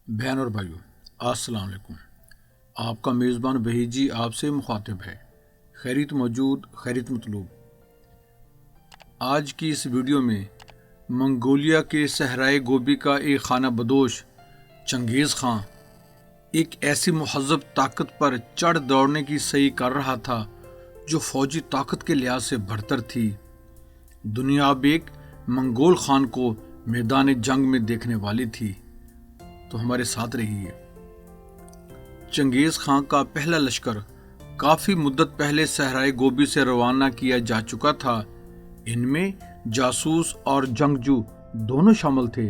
بہن اور بھائیو، السلام علیکم۔ آپ کا میزبان وحید جی آپ سے مخاطب ہے۔ خیریت موجود، خیریت مطلوب۔ آج کی اس ویڈیو میں منگولیا کے صحرائے گوبی کا ایک خانہ بدوش چنگیز خان ایک ایسی مہذب طاقت پر چڑھ دوڑنے کی سعی کر رہا تھا جو فوجی طاقت کے لحاظ سے برتر تھی۔ دنیا اب ایک منگول خان کو میدان جنگ میں دیکھنے والی تھی، تو ہمارے ساتھ رہیے۔ چنگیز خان کا پہلا لشکر کافی مدت پہلے صحرائے گوبی سے روانہ کیا جا چکا تھا۔ ان میں جاسوس اور جنگجو دونوں شامل تھے۔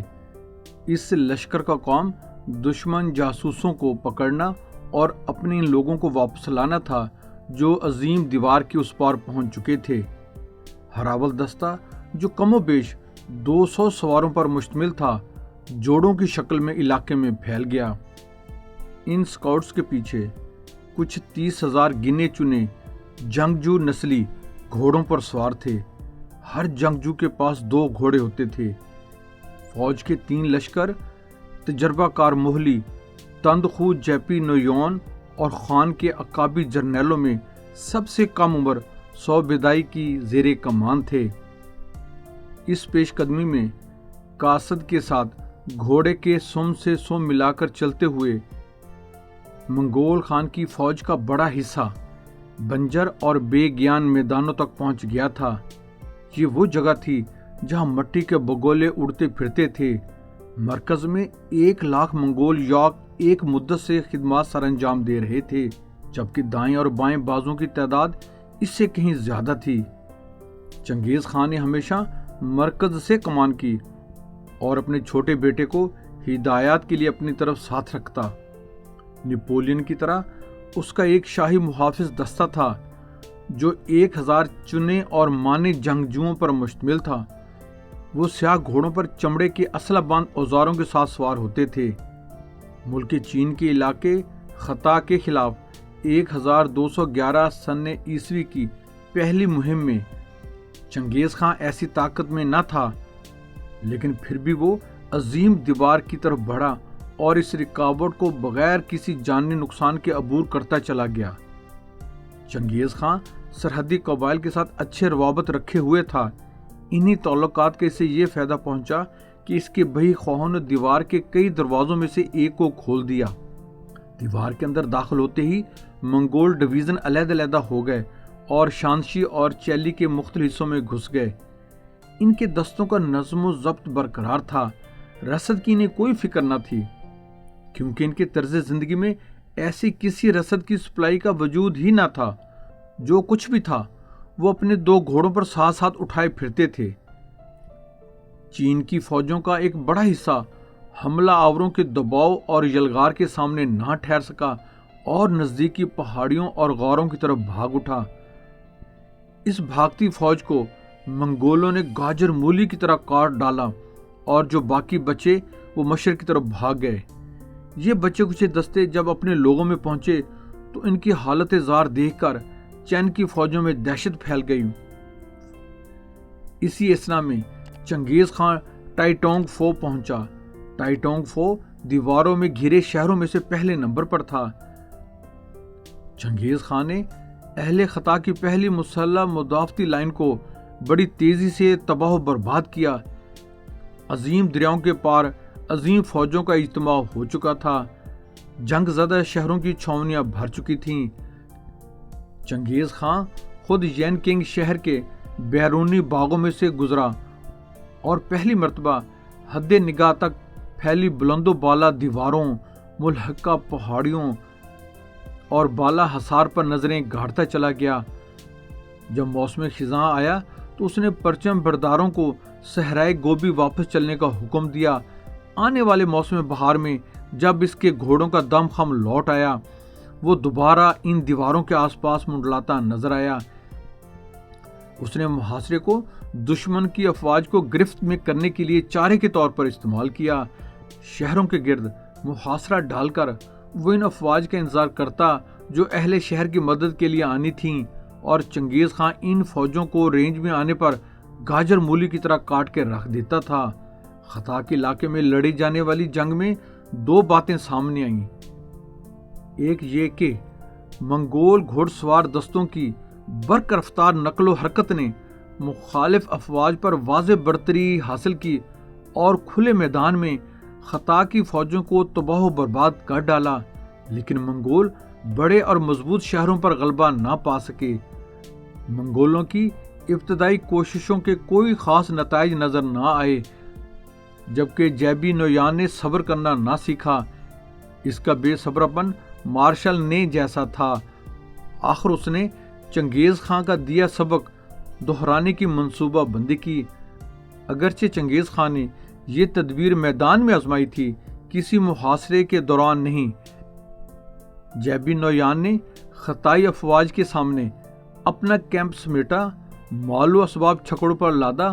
اس لشکر کا کام دشمن جاسوسوں کو پکڑنا اور اپنے ان لوگوں کو واپس لانا تھا جو عظیم دیوار کے اس پار پہنچ چکے تھے۔ ہراول دستہ جو کم و بیش 200 سواروں پر مشتمل تھا، جوڑوں کی شکل میں علاقے میں پھیل گیا۔ ان سکاؤٹس کے پیچھے کچھ 30,000 گنے چنے جنگجو نسلی گھوڑوں پر سوار تھے۔ ہر جنگجو کے پاس 2 گھوڑے ہوتے تھے۔ فوج کے 3 لشکر تجربہ کار موہلی، تندخو جیپی نویون اور خان کے عقابی جرنیلوں میں سب سے کم عمر صوبیدائی کی زیر کمان تھے۔ اس پیش قدمی میں قاصد کے ساتھ گھوڑے کے سم سے سم ملا کر چلتے ہوئے منگول خان کی فوج کا بڑا حصہ بنجر اور بے گیان میدانوں تک پہنچ گیا تھا۔ یہ وہ جگہ تھی جہاں مٹی کے بگولے اڑتے پھرتے تھے۔ مرکز میں 1,00,000 منگول یوک ایک مدت سے خدمات سر انجام دے رہے تھے، جبکہ دائیں اور بائیں بازوں کی تعداد اس سے کہیں زیادہ تھی۔ چنگیز خان نے ہمیشہ مرکز سے کمان کی اور اپنے چھوٹے بیٹے کو ہدایات کے لیے اپنی طرف ساتھ رکھتا۔ نپولین کی طرح اس کا ایک شاہی محافظ دستہ تھا جو 1,000 چنے اور مانے جنگجوؤں پر مشتمل تھا۔ وہ سیاہ گھوڑوں پر چمڑے کے اسلحہ بند اوزاروں کے ساتھ سوار ہوتے تھے۔ ملک چین کے علاقے خطا کے خلاف 1211 سن عیسوی کی پہلی مہم میں چنگیز خان ایسی طاقت میں نہ تھا، لیکن پھر بھی وہ عظیم دیوار کی طرف بڑھا اور اس رکاوٹ کو بغیر کسی جانی نقصان کے عبور کرتا چلا گیا۔ چنگیز خان سرحدی قبائل کے ساتھ اچھے روابط رکھے ہوئے تھا۔ انہی تعلقات کے اسے یہ فائدہ پہنچا کہ اس کے بہی خواہوں نے دیوار کے کئی دروازوں میں سے ایک کو کھول دیا۔ دیوار کے اندر داخل ہوتے ہی منگول ڈویژن علیحدہ علیحدہ ہو گئے اور شانشی اور چیلی کے مختلف حصوں میں گھس گئے۔ ان کے دستوں کا نظم و ضبط برقرار تھا۔ رسد کی انہیں کوئی فکر نہ تھی، کیونکہ ان کے طرز زندگی میں ایسی کسی رسد کی سپلائی کا وجود ہی نہ تھا۔ جو کچھ بھی تھا وہ اپنے 2 گھوڑوں پر ساتھ ساتھ اٹھائے پھرتے تھے۔ چین کی فوجوں کا ایک بڑا حصہ حملہ آوروں کے دباؤ اور یلغار کے سامنے نہ ٹھہر سکا اور نزدیکی پہاڑیوں اور غاروں کی طرف بھاگ اٹھا۔ اس بھاگتی فوج کو منگولوں نے گاجر مولی کی طرح کاٹ ڈالا اور جو باقی بچے وہ مشرق کی طرف بھاگ گئے۔ یہ بچے کچھ دستے جب اپنے لوگوں میں پہنچے تو ان کی حالت زار دیکھ کر چین کی فوجوں میں دہشت پھیل گئی۔ اسی اثنا میں چنگیز خان ٹائیٹونگ فو پہنچا۔ ٹائیٹونگ فو دیواروں میں گھرے شہروں میں سے پہلے نمبر پر تھا۔ چنگیز خان نے اہل خطا کی پہلی مسلح مدافعتی لائن کو بڑی تیزی سے تباہ و برباد کیا۔ عظیم دریاؤں کے پار عظیم فوجوں کا اجتماع ہو چکا تھا۔ جنگ زدہ شہروں کی چھاؤنیاں بھر چکی تھیں۔ چنگیز خان خود یین کنگ شہر کے بیرونی باغوں میں سے گزرا اور پہلی مرتبہ حد نگاہ تک پھیلی بلند و بالا دیواروں، ملحقہ پہاڑیوں اور بالا حصار پر نظریں گاڑتا چلا گیا۔ جب موسم خزاں آیا تو اس نے پرچم برداروں کو صحرائے گوبی واپس چلنے کا حکم دیا۔ آنے والے موسم بہار میں جب اس کے گھوڑوں کا دم خم لوٹ آیا، وہ دوبارہ ان دیواروں کے آس پاس منڈلاتا نظر آیا۔ اس نے محاصرے کو دشمن کی افواج کو گرفت میں کرنے کے لیے چارے کے طور پر استعمال کیا۔ شہروں کے گرد محاصرہ ڈال کر وہ ان افواج کا انتظار کرتا جو اہل شہر کی مدد کے لیے آنی تھیں، اور چنگیز خان ان فوجوں کو رینج میں آنے پر گاجر مولی کی طرح کاٹ کے رکھ دیتا تھا۔ خطا کے علاقے میں لڑی جانے والی جنگ میں دو باتیں سامنے آئیں۔ ایک یہ کہ منگول گھوڑ سوار دستوں کی برق رفتار نقل و حرکت نے مخالف افواج پر واضح برتری حاصل کی اور کھلے میدان میں خطا کی فوجوں کو تباہ و برباد کر ڈالا، لیکن منگول بڑے اور مضبوط شہروں پر غلبہ نہ پا سکے۔ منگولوں کی ابتدائی کوششوں کے کوئی خاص نتائج نظر نہ آئے، جبکہ جیبی نویان نے صبر کرنا نہ سیکھا۔ اس کا بے صبرپن مارشل نے جیسا تھا۔ آخر اس نے چنگیز خان کا دیا سبق دہرانے کی منصوبہ بندی کی۔ اگرچہ چنگیز خان نے یہ تدبیر میدان میں آزمائی تھی، کسی محاصرے کے دوران نہیں۔ جیبی نویان نے خطائی افواج کے سامنے اپنا کیمپ سمیٹا، مال و اسباب چھکڑوں پر لادا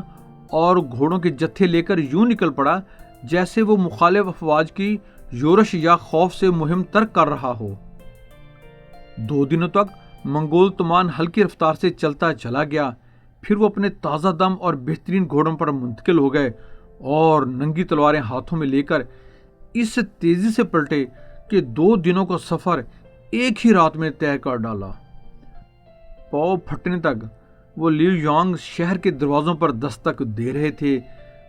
اور گھوڑوں کے جتھے لے کر یوں نکل پڑا جیسے وہ مخالف افواج کی یورش یا خوف سے مہم ترک کر رہا ہو۔ 2 دنوں تک منگول طوفان ہلکی رفتار سے چلتا چلا گیا، پھر وہ اپنے تازہ دم اور بہترین گھوڑوں پر منتقل ہو گئے اور ننگی تلواریں ہاتھوں میں لے کر اس تیزی سے پلٹے کہ 2 دنوں کا سفر ایک ہی رات میں طے کر ڈالا۔ پاؤ پھٹنے تک وہ لیو یانگ شہر کے دروازوں پر دستک دے رہے تھے۔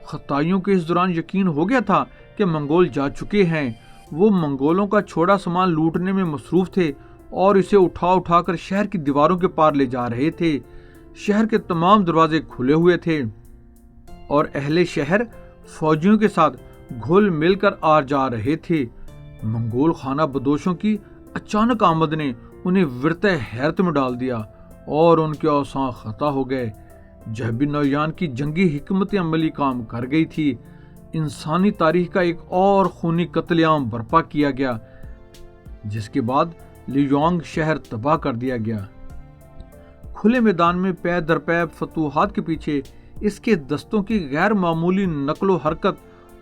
خطائیوں کے اس دوران یقین ہو گیا تھا کہ منگول جا چکے ہیں۔ وہ منگولوں کا چھوڑا سامان لوٹنے میں مصروف تھے اور اسے اٹھا کر شہر کی دیواروں کے پار لے جا رہے تھے۔ شہر کے تمام دروازے کھلے ہوئے تھے اور اہل شہر فوجیوں کے ساتھ گھل مل کر آ جا رہے تھے۔ منگول خانہ بدوشوں کی اچانک آمد نے انہیں ورطہ حیرت میں ڈال دیا اور ان کے اوساں خطا ہو گئے۔ جیبی نویان کی جنگی حکمت عملی کام کر گئی تھی۔ انسانی تاریخ کا ایک اور خونی قتل عام برپا کیا گیا، جس کے بعد لیونگ شہر تباہ کر دیا گیا۔ کھلے میدان میں پے در پے فتوحات کے پیچھے اس کے دستوں کی غیر معمولی نقل و حرکت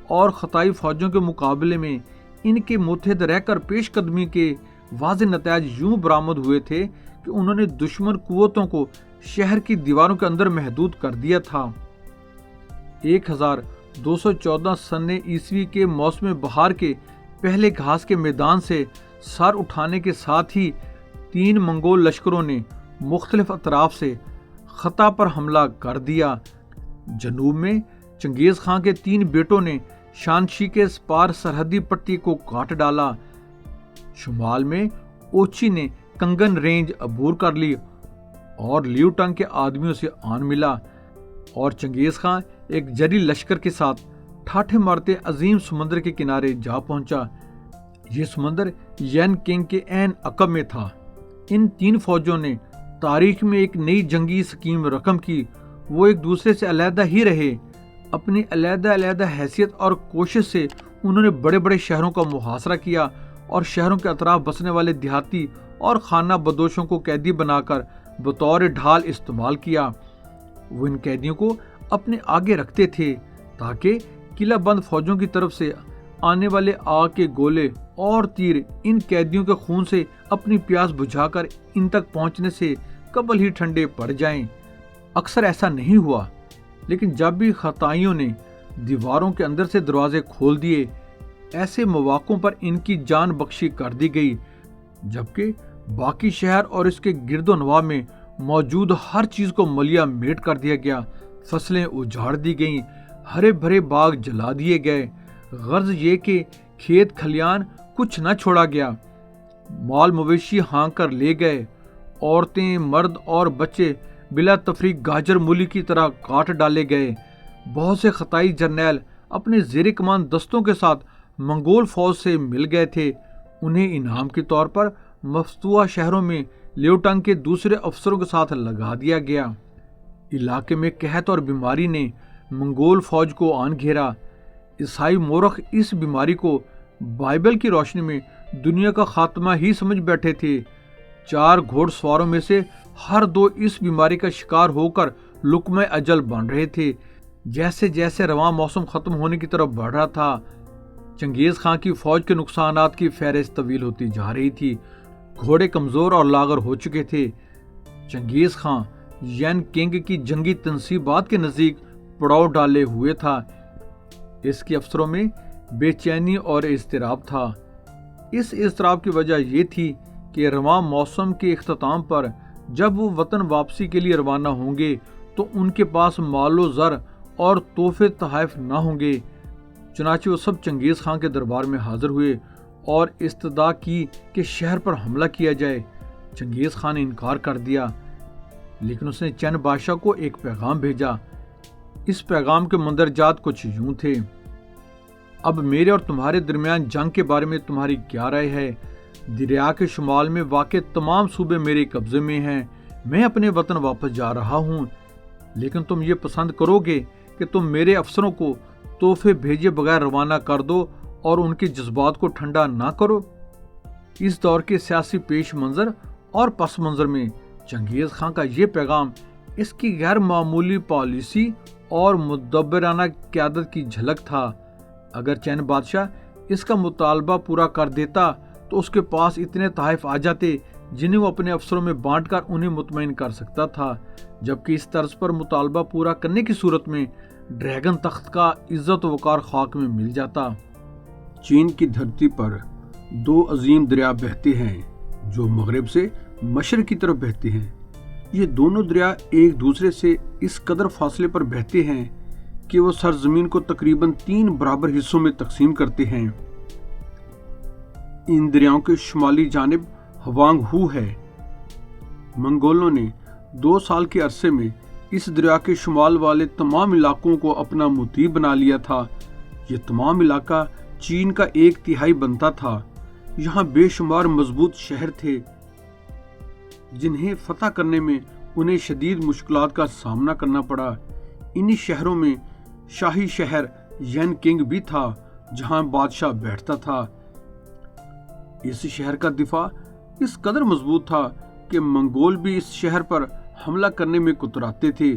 اور خطائی فوجوں کے مقابلے میں ان کے متحد رہ کر پیش قدمی کے واضح نتائج یوں برآمد ہوئے تھے کہ انہوں نے دشمن قوتوں کو شہر کی دیواروں کے اندر محدود کر دیا تھا۔ 1214 سن عیسوی کے موسم بہار کے پہلے گھاس کے میدان سے سر اٹھانے کے ساتھ ہی 3 منگول لشکروں نے مختلف اطراف سے خطا پر حملہ کر دیا۔ جنوب میں چنگیز خان کے 3 بیٹوں نے شانشی کے سپار سرحدی پٹی کو کاٹ ڈالا۔ شمال میں اوچی نے کنگن رینج عبور کر لی اور لیو ٹنگ کے آدمیوں سے آن ملا، اور چنگیز خان ایک جری لشکر کے ساتھ ٹھاٹھے مارتے عظیم سمندر کے کنارے جا پہنچا۔ یہ سمندر ین کنگ کے عین عقب میں تھا۔ ان 3 فوجوں نے تاریخ میں ایک نئی جنگی سکیم رقم کی۔ وہ ایک دوسرے سے علیحدہ ہی رہے۔ اپنی علیحدہ حیثیت اور کوشش سے انہوں نے بڑے بڑے شہروں کا محاصرہ کیا اور شہروں کے اطراف بسنے والے دیہاتی اور خانہ بدوشوں کو قیدی بنا کر بطور ڈھال استعمال کیا۔ وہ ان قیدیوں کو اپنے آگے رکھتے تھے تاکہ قلعہ بند فوجوں کی طرف سے آنے والے آگ کے گولے اور تیر ان قیدیوں کے خون سے اپنی پیاس بجھا کر ان تک پہنچنے سے قبل ہی ٹھنڈے پڑ جائیں۔ اکثر ایسا نہیں ہوا، لیکن جب بھی خطائیوں نے دیواروں کے اندر سے دروازے کھول دیے، ایسے مواقعوں پر ان کی جان بخشی کر دی گئی، جبکہ باقی شہر اور اس کے گرد و نواح میں موجود ہر چیز کو ملیا میٹ کر دیا گیا۔ فصلیں اجاڑ دی گئیں، ہرے بھرے باغ جلا دیے گئے۔ غرض یہ کہ کھیت کھلیان کچھ نہ چھوڑا گیا۔ مال مویشی ہانک کر لے گئے۔ عورتیں، مرد اور بچے بلا تفریق گاجر مولی کی طرح کاٹ ڈالے گئے۔ بہت سے خطائی جرنیل اپنے زیر کمان دستوں کے ساتھ منگول فوج سے مل گئے تھے۔ انہیں انعام کے طور پر مفتوحہ شہروں میں لیوٹنگ کے دوسرے افسروں کے ساتھ لگا دیا گیا۔ علاقے میں قحط اور بیماری نے منگول فوج کو آن گھیرا۔ عیسائی مورخ اس بیماری کو بائبل کی روشنی میں دنیا کا خاتمہ ہی سمجھ بیٹھے تھے۔ 4 گھوڑ سواروں میں سے ہر 2 اس بیماری کا شکار ہو کر لقمہ اجل بن رہے تھے۔ جیسے جیسے رواں موسم ختم ہونے کی طرف بڑھ رہا تھا، چنگیز خان کی فوج کے نقصانات کی فہرست طویل ہوتی جا رہی تھی۔ گھوڑے کمزور اور لاغر ہو چکے تھے۔ چنگیز خان ین کنگ کی جنگی تنصیبات کے نزدیک پڑاؤ ڈالے ہوئے تھا۔ اس کے افسروں میں بے چینی اور اضطراب تھا۔ اس اضطراب کی وجہ یہ تھی کہ رواں موسم کے اختتام پر جب وہ وطن واپسی کے لیے روانہ ہوں گے تو ان کے پاس مال و زر اور تحفے تحائف نہ ہوں گے۔ چنانچہ وہ سب چنگیز خان کے دربار میں حاضر ہوئے اور استدعا کی کہ شہر پر حملہ کیا جائے۔ چنگیز خان نے انکار کر دیا، لیکن اس نے چین بادشاہ کو ایک پیغام بھیجا۔ اس پیغام کے مندرجات کچھ یوں تھے: اب میرے اور تمہارے درمیان جنگ کے بارے میں تمہاری کیا رائے ہے؟ دریا کے شمال میں واقع تمام صوبے میرے قبضے میں ہیں۔ میں اپنے وطن واپس جا رہا ہوں، لیکن تم یہ پسند کرو گے کہ تم میرے افسروں کو تحفے بھیجے بغیر روانہ کر دو اور ان کے جذبات کو ٹھنڈا نہ کرو؟ اس دور کے سیاسی پیش منظر اور پس منظر میں چنگیز خان کا یہ پیغام اس کی غیر معمولی پالیسی اور مدبرانہ قیادت کی جھلک تھا۔ اگر چین بادشاہ اس کا مطالبہ پورا کر دیتا تو اس کے پاس اتنے تحائف آ جاتے جنہیں وہ اپنے افسروں میں بانٹ کر انہیں مطمئن کر سکتا تھا، جبکہ اس طرز پر مطالبہ پورا کرنے کی صورت میں ڈریگن تخت کا عزت و وقار خاک میں مل جاتا۔ چین کی دھرتی پر دو عظیم دریا بہتے ہیں جو مغرب سے مشرق کی طرف بہتے ہیں۔ یہ دونوں دریا ایک دوسرے سے اس قدر فاصلے پر بہتے ہیں کہ وہ سرزمین کو تقریباً 3 برابر حصوں میں تقسیم کرتے ہیں۔ ان دریاؤں کے شمالی جانب ہوانگ ہو ہے۔ منگولوں نے 2 سال کے عرصے میں اس دریا کے شمال والے تمام علاقوں کو اپنا مطیع بنا لیا تھا۔ یہ تمام علاقہ چین کا 1/3 بنتا تھا۔ یہاں بے شمار مضبوط شہر تھے جنہیں فتح کرنے میں انہیں شدید مشکلات کا سامنا کرنا پڑا۔ انہی شہروں میں شاہی شہر ین کنگ بھی تھا جہاں بادشاہ بیٹھتا تھا۔ اس شہر کا دفاع اس قدر مضبوط تھا کہ منگول بھی اس شہر پر حملہ کرنے میں کتراتے تھے۔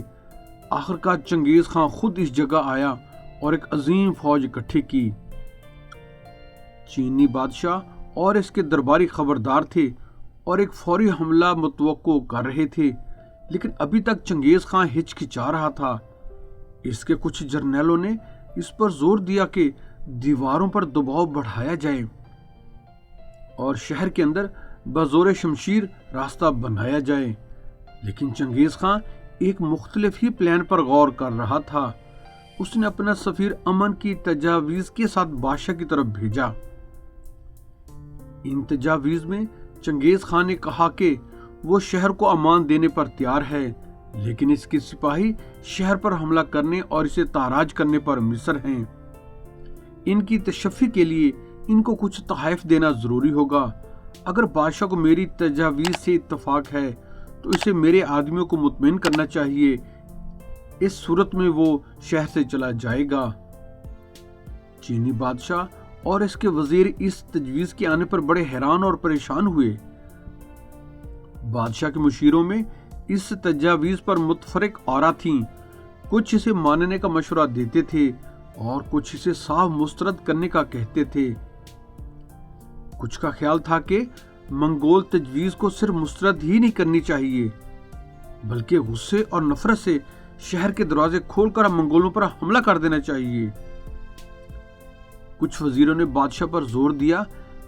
آخرکار چنگیز خان خود اس جگہ آیا اور ایک عظیم فوج اکٹھی کی۔ چینی بادشاہ اور اس کے درباری خبردار تھے اور ایک فوری حملہ متوقع کر رہے تھے، لیکن ابھی تک چنگیز خان ہچکچا رہا تھا۔ اس کے کچھ جرنیلوں نے اس پر زور دیا کہ دیواروں پر دباؤ بڑھایا جائے اور شہر کے اندر بزور شمشیر راستہ بنایا جائے، لیکن چنگیز خان ایک مختلف ہی پلان پر غور کر رہا تھا۔ اس نے اپنا سفیر امن کی تجاویز کے ساتھ بادشاہ کی طرف بھیجا۔ ان تجاویز میں چنگیز خان نے کہا کہ وہ شہر کو امان دینے پر تیار ہے، لیکن اس کے سپاہی شہر پر حملہ کرنے اور اسے تاراج کرنے پر مصر ہیں۔ ان کی تشفی کے لیے ان کو کچھ تحائف دینا ضروری ہوگا۔ اگر بادشاہ کو میری تجاویز سے اتفاق ہے تو اسے میرے آدمیوں کو مطمئن کرنا چاہیے، اس صورت میں وہ شہر سے چلا جائے گا۔ چینی بادشاہ اور اس کے وزیر اس تجویز کے آنے پر بڑے حیران اور پریشان ہوئے۔ بادشاہ کے مشیروں میں اس تجاویز پر متفرق آراء تھیں۔ کچھ اسے ماننے کا مشورہ دیتے تھے اور کچھ اسے صاف مسترد کرنے کا کہتے تھے۔ کچھ کا خیال تھا کہ منگول تجویز کو صرف مسترد ہی نہیں کرنی چاہیے، بلکہ غصے اور نفرت سے شہر کے دروازے کھول کر منگولوں پر حملہ کر دینا چاہیے۔ کچھ وزیروں نے بادشاہ پر زور دیا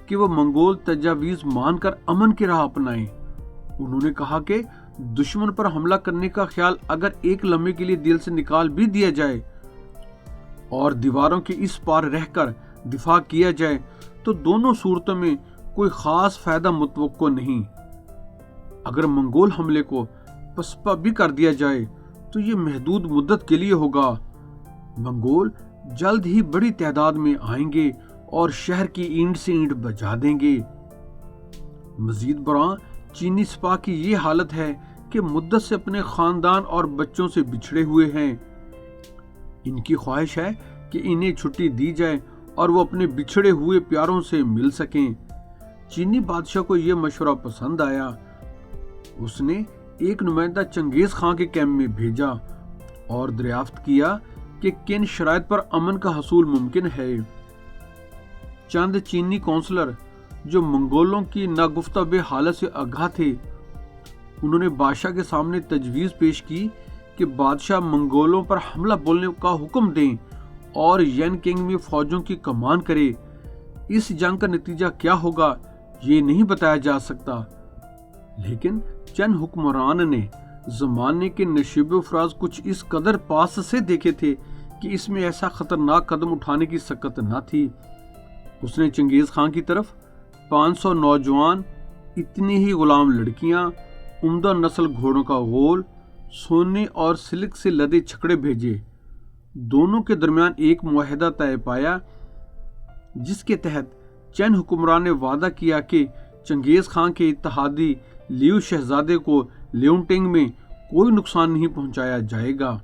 کہ وہ منگول تجاویز مان کر امن کی راہ اپنائیں۔ انہوں نے کہا کہ دشمن پر حملہ کرنے کا خیال اگر ایک لمحے کے لیے دل سے نکال بھی دیا جائے اور دیواروں کے اس پار رہ کر دفاع کیا جائے تو دونوں صورتوں میں کوئی خاص فائدہ متوقع نہیں۔ اگر منگول حملے کو پسپا بھی کر دیا جائے تو یہ محدود مدت کے لیے ہوگا۔ منگول جلد ہی بڑی تعداد میں آئیں گے اور شہر کی اینٹ سے اینٹ بجا دیں گے۔ مزید برآں چینی سپاہ کی یہ حالت ہے کہ مدت سے اپنے خاندان اور بچوں سے بچھڑے ہوئے ہیں۔ ان کی خواہش ہے کہ انہیں چھٹی دی جائے اور وہ اپنے بچھڑے ہوئے پیاروں سے مل سکیں۔ چینی بادشاہ کو یہ مشورہ پسند آیا۔ اس نے ایک نمائندہ چنگیز خان کے کیمپ میں بھیجا اور دریافت کیا کہ کن شرائط پر امن کا حصول ممکن ہے۔ چند چینی کونسلر جو منگولوں کی ناگفتہ بے حالت سے آگاہ تھے، انہوں نے بادشاہ کے سامنے تجویز پیش کی کہ بادشاہ منگولوں پر حملہ بولنے کا حکم دیں اور ین کنگ میں فوجوں کی کمان کرے۔ اس جنگ کا نتیجہ کیا ہوگا یہ نہیں بتایا جا سکتا، لیکن چند حکمران نے زمانے کے نشیب و فراز کچھ اس قدر پاس سے دیکھے تھے کہ اس میں ایسا خطرناک قدم اٹھانے کی سکت نہ تھی۔ اس نے چنگیز خان کی طرف 500 نوجوان، اتنی ہی غلام لڑکیاں، عمدہ نسل گھوڑوں کا غول، سونے اور سلک سے لدے چھکڑے بھیجے۔ دونوں کے درمیان ایک معاہدہ طے پایا جس کے تحت چند حکمران نے وعدہ کیا کہ چنگیز خان کے اتحادی لیو شہزادے کو لیونٹنگ میں کوئی نقصان نہیں پہنچایا جائے گا۔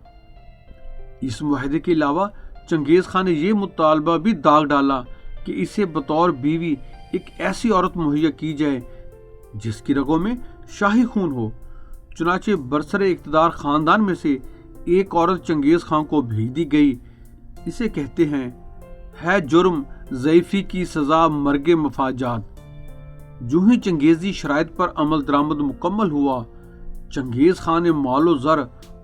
اس معاہدے کے علاوہ چنگیز خان نے یہ مطالبہ بھی داغ ڈالا کہ اسے بطور بیوی ایک ایسی عورت مہیا کی جائے جس کی رگوں میں شاہی خون ہو۔ چنانچہ برسر اقتدار خاندان میں سے ایک عورت چنگیز خان کو بھیج دی گئی۔ اسے کہتے ہیں ہے جرم ضعیفی کی سزا مرگ مفاجات۔ جو ہی چنگیزی شرائط پر عمل درآمد مکمل ہوا، چنگیز خان نے مال و زر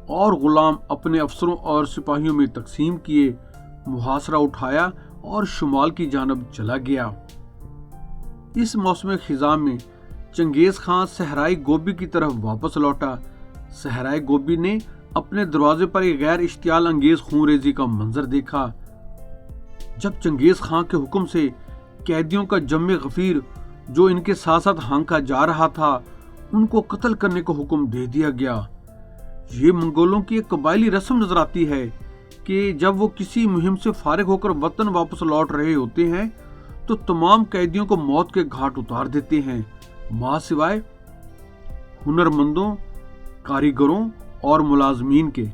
اور غلام اپنے افسروں اور سپاہیوں میں تقسیم کیے، محاصرہ اٹھایا اور شمال کی جانب چلا گیا۔ اس موسم خزاں میں چنگیز خان صحرائے گوبی کی طرف واپس لوٹا۔ صحرائے گوبی نے اپنے دروازے پر ایک غیر اشتعال انگیز خون ریزی کا منظر دیکھا۔ جب چنگیز خان کے حکم سے قیدیوں کا جم غفیر جو ان کے ساتھ ساتھ ہانکا جا رہا تھا، ان کو قتل کرنے کا حکم دے دیا گیا۔ یہ منگولوں کی ایک قبائلی رسم نظر آتی ہے کہ جب وہ کسی مہم سے فارغ ہو کر وطن واپس لوٹ رہے ہوتے ہیں تو تمام قیدیوں کو موت کے گھاٹ اتار دیتے ہیں، ماں سوائے ہنرمندوں، کاریگروں اور ملازمین کے۔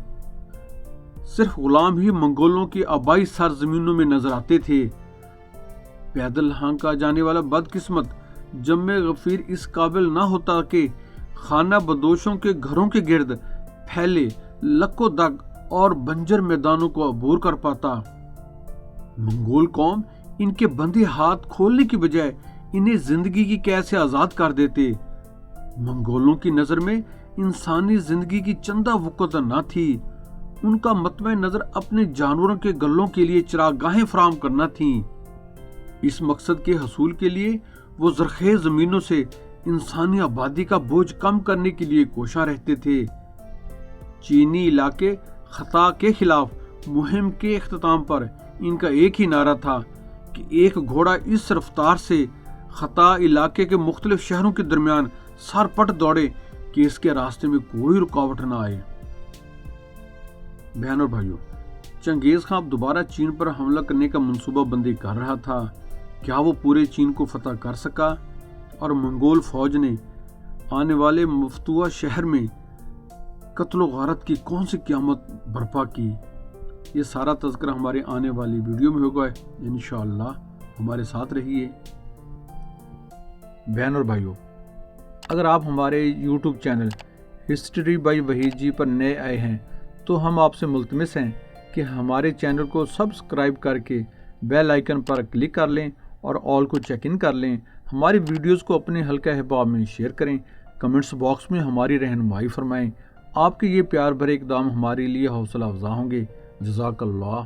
صرف غلام ہی منگولوں کی آبائی سرزمینوں میں نظر آتے تھے۔ پیدل ہانکا جانے والا بدقسمت جم غفیر اس قابل نہ ہوتا کہ خانہ بدوشوں کے گھروں کے گرد پھیلے لک و دگ اور بنجر میدانوں کو عبور کر پاتا۔ منگول قوم ان کے بندے ہاتھ کھولنے کی بجائے انہیں زندگی کی قید سے آزاد کر دیتے۔ منگولوں کی نظر میں انسانی زندگی کی چندہ وقت نہ تھی، ان کا مطمع نظر اپنے جانوروں کے گلوں کے لیے چراگاہیں فراہم کرنا تھیں۔ اس مقصد کے حصول کے لیے وہ زرخیز زمینوں سے انسانی آبادی کا بوجھ کم کرنے کے لیے کوشاں رہتے تھے۔ چینی علاقے خطا کے خلاف مہم کے اختتام پر ان کا ایک ہی نعرہ تھا کہ ایک گھوڑا اس رفتار سے خطا علاقے کے مختلف شہروں کے درمیان سر پٹ دوڑے کہ اس کے راستے میں کوئی رکاوٹ نہ آئے۔ بہن اور بھائیوں، چنگیز خان دوبارہ چین پر حملہ کرنے کا منصوبہ بندی کر رہا تھا۔ کیا وہ پورے چین کو فتح کر سکا؟ اور منگول فوج نے آنے والے مفتوح شہر میں قتل و غارت کی کون سی قیامت برپا کی؟ یہ سارا تذکرہ ہمارے آنے والی ویڈیو میں ہوگا، انشاءاللہ ہمارے ساتھ رہیے۔ بہن اور بھائیوں، اگر آپ ہمارے YouTube channel history by Waheed ji پر نئے آئے ہیں تو ہم آپ سے ملتمس ہیں کہ ہمارے چینل کو سبسکرائب کر کے بیل آئیکن پر کلک کر لیں اور آل کو چیک ان کر لیں۔ ہماری ویڈیوز کو اپنے حلقہ احباب میں شیئر کریں، کمنٹس باکس میں ہماری رہنمائی فرمائیں۔ آپ کے یہ پیار بھرے اقدام ہمارے لیے حوصلہ افزا ہوں گے۔ جزاک اللہ۔